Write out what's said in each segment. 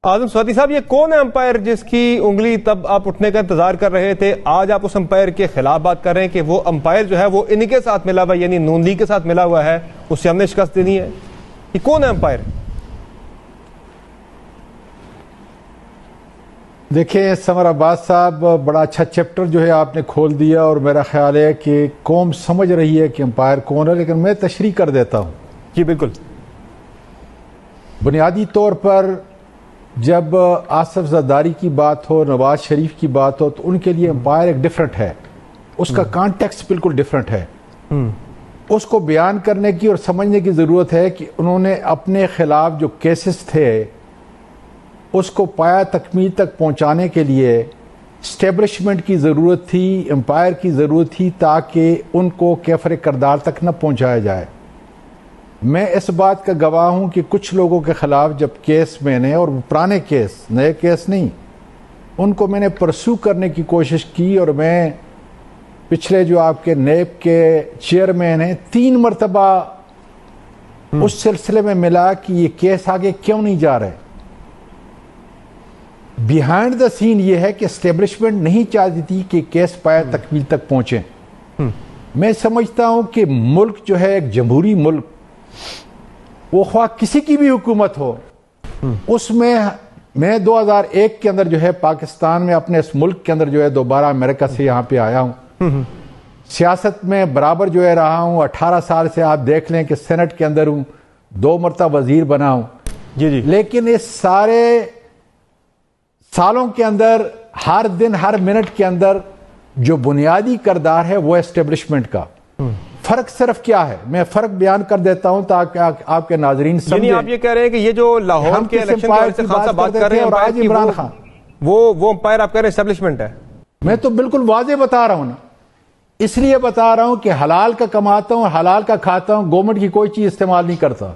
اعظم سعودی صاحب، یہ کون ہے امپائر جس کی انگلی تب آپ اٹھنے کا انتظار کر رہے تھے، آج آپ اس امپائر کے خلاف بات کر رہے ہیں کہ وہ امپائر جو ہے وہ انہی کے ساتھ ملا ہوا ہے، یعنی نون لیگ کے ساتھ ملا ہوا ہے، اس سے ہم نے شکست دینی ہے؟ یہ کون ہے امپائر؟ دیکھیں سمر عباس صاحب، بڑا اچھا چیپٹر جو ہے آپ نے کھول دیا، اور میرا خیال ہے کہ قوم سمجھ رہی ہے کہ امپائر کون ہے، لیکن میں تشریح کر دیتا ہوں۔ جی بالکل۔ بنیادی طور پر جب آصف زرداری کی بات ہو، نواز شریف کی بات ہو، تو ان کے لیے امپائر ایک ڈیفرنٹ ہے، اس کا کانٹیکسٹ بالکل ڈیفرنٹ ہے۔ اس کو بیان کرنے کی اور سمجھنے کی ضرورت ہے کہ انہوں نے اپنے خلاف جو کیسز تھے اس کو پایا تکمیل تک پہنچانے کے لیے اسٹیبلشمنٹ کی ضرورت تھی، امپائر کی ضرورت تھی، تاکہ ان کو کیفر کردار تک نہ پہنچایا جائے۔ میں اس بات کا گواہ ہوں کہ کچھ لوگوں کے خلاف جب کیس میں نے، اور پرانے کیس، نئے کیس نہیں، ان کو میں نے پرسو کرنے کی کوشش کی، اور میں پچھلے جو آپ کے نیب کے چیئرمین ہیں 3 مرتبہ اس سلسلے میں ملا کہ یہ کیس آگے کیوں نہیں جا رہے۔ بیہائنڈ دا سین یہ ہے کہ اسٹیبلشمنٹ نہیں چاہتی تھی کہ کیس پایا تکمیل تک پہنچے۔ میں سمجھتا ہوں کہ ملک جو ہے ایک جمہوری ملک، وہ خواہ کسی کی بھی حکومت ہو، اس میں 2001 کے اندر جو ہے پاکستان میں اپنے اس ملک کے اندر جو ہے دوبارہ امریکہ سے یہاں پہ آیا ہوں، سیاست میں برابر جو ہے رہا ہوں، 18 سال سے آپ دیکھ لیں کہ سینٹ کے اندر ہوں، 2 مرتبہ وزیر بنا ہوں۔ جی لیکن اس سارے سالوں کے اندر ہر دن ہر منٹ کے اندر جو بنیادی کردار ہے وہ اسٹیبلشمنٹ کا۔ فرق صرف کیا ہے، میں فرق بیان کر دیتا ہوں تاکہ آپ کے ناظرین سمجھیں۔ یعنی آپ یہ کہہ رہے ہیں کہ یہ جو لاہور کے الیکشن کے وجہ سے خان صاحب بات کر رہے ہیں اور آج عمران خان، وہ امپائر آپ کہہ رہے ہیں اسٹیبلشمنٹ ہے؟ میں تو بالکل واضح بتا رہا ہوں نا، اس لیے بتا رہا ہوں کہ حلال کا کماتا ہوں، حلال کا کھاتا ہوں، گورنمنٹ کی کوئی چیز استعمال نہیں کرتا۔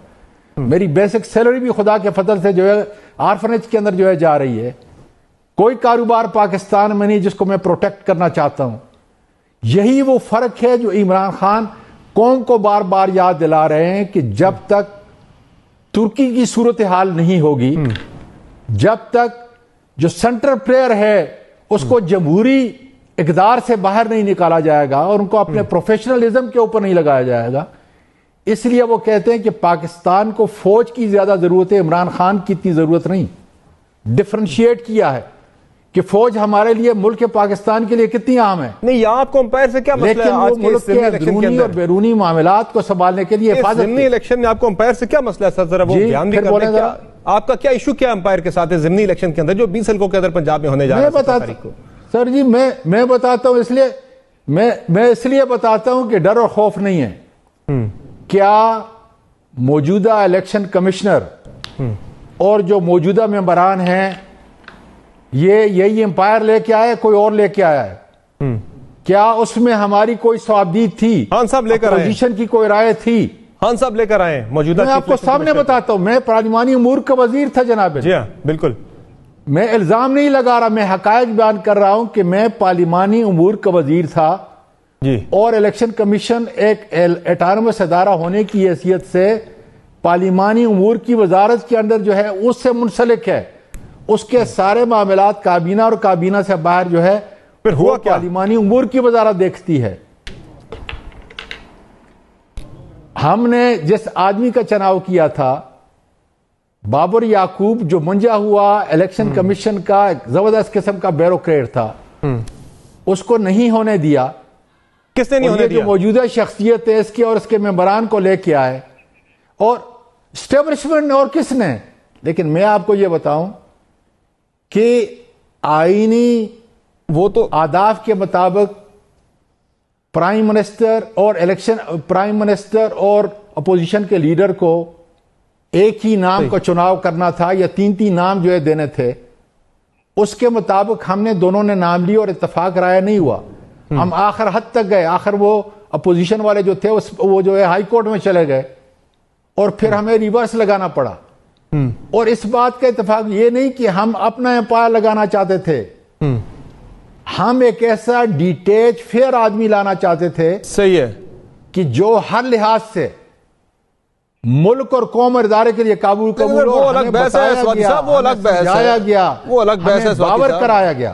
میری بیسک سیلری بھی خدا کے فضل سے جو ہے آرفنیج کے اندر جو ہے جا رہی ہے۔ کوئی کاروبار پاکستان میں نہیں جس کو میں پروٹیکٹ کرنا چاہتا ہوں۔ یہی وہ فرق ہے جو عمران خان قوم کو بار بار یاد دلا رہے ہیں کہ جب تک ترکی کی صورتحال نہیں ہوگی، جب تک جو سینٹرل پلیئر ہے اس کو جمہوری اقدار سے باہر نہیں نکالا جائے گا اور ان کو اپنے پروفیشنلزم کے اوپر نہیں لگایا جائے گا، اس لیے وہ کہتے ہیں کہ پاکستان کو فوج کی زیادہ ضرورت ہے، عمران خان کی اتنی ضرورت نہیں۔ ڈفرینشیٹ کیا ہے کہ فوج ہمارے لیے ملک پاکستان کے لیے کتنی اہم ہے۔ نہیں، یہاں آپ کو امپائر سے کیا مسئلہ ہے؟ لیکن وہ ملک کے اندرونی اور بیرونی معاملات کو سنبھالنے کے لیے حفاظت۔ ضمنی الیکشن میں آپ کو امپائر سے کیا مسئلہ ہے سر؟ ذرا وہ بیان بھی کر دیں، آپ کا کیا ایشو کیا امپائر کے ساتھ ہے ضمنی الیکشن کے اندر جو 20 حلقوں کے اندر پنجاب میں ہونے جا رہا ہے؟ سر جی میں بتاتا ہوں، اس لیے میں اس لیے بتاتا ہوں کہ ڈر اور خوف نہیں ہے۔ کیا موجودہ الیکشن کمشنر اور جو موجودہ ممبران ہیں یہی امپائر لے کے آئے، کوئی اور لے کے آیا ہے؟ کیا اس میں ہماری کوئی صوابدید تھی؟ خان صاحب لے کر آئے، اپوزیشن کی کوئی رائے تھی؟ خان صاحب لے کر آئے موجودہ۔ میں آپ کو سامنے بتاتا ہوں، میں پارلیمانی امور کا وزیر تھا جناب۔ جی ہاں بالکل، میں الزام نہیں لگا رہا، میں حقائق بیان کر رہا ہوں کہ میں پارلیمانی امور کا وزیر تھا جی، اور الیکشن کمیشن ایک اٹانومس ادارہ ہونے کی حیثیت سے پارلیمانی امور کی وزارت کے اندر جو ہے اس سے منسلک ہے۔ اس کے سارے معاملات کابینہ اور کابینہ سے باہر جو ہے پھر ہوا کیا؟ پارلیمانی امور کی وزارت دیکھتی ہے۔ ہم نے جس آدمی کا چناؤ کیا تھا بابر یعقوب، جو منجا ہوا الیکشن کمیشن کا ایک زبردست قسم کا بیوروکریٹ تھا، اس کو نہیں ہونے دیا۔ کس نے نہیں ہونے دیا؟ جو موجودہ شخصیت ہے اس کے اور اس کے ممبران کو لے کے آئے، اور اسٹیبلشمنٹ اور کس نے؟ لیکن میں آپ کو یہ بتاؤں کہ آئینی وہ تو آداب کے مطابق پرائم منسٹر اور اپوزیشن کے لیڈر کو ایک ہی نام کا چناؤ کرنا تھا یا 3 نام جو ہے دینے تھے۔ اس کے مطابق ہم نے دونوں نے نام لی اور اتفاق رائے نہیں ہوا۔ ہم آخر حد تک گئے، آخر وہ اپوزیشن والے جو تھے وہ جو ہے ہائی کورٹ میں چلے گئے، اور پھر ہمیں ریورس لگانا پڑا۔ اور اس بات کا اتفاق یہ نہیں کہ ہم اپنا امپائر لگانا چاہتے تھے، ہم ایک ایسا ڈیٹیچ فیئر آدمی لانا چاہتے تھے، صحیح ہے، کہ جو ہر لحاظ سے ملک اور قوم اور ادارے کے لیے قبول وہ الگ بحث ہے سوادی صاحب، وہ الگ بحث ہے، گیا، وہ الگ بحث ہے باور کرایا گیا۔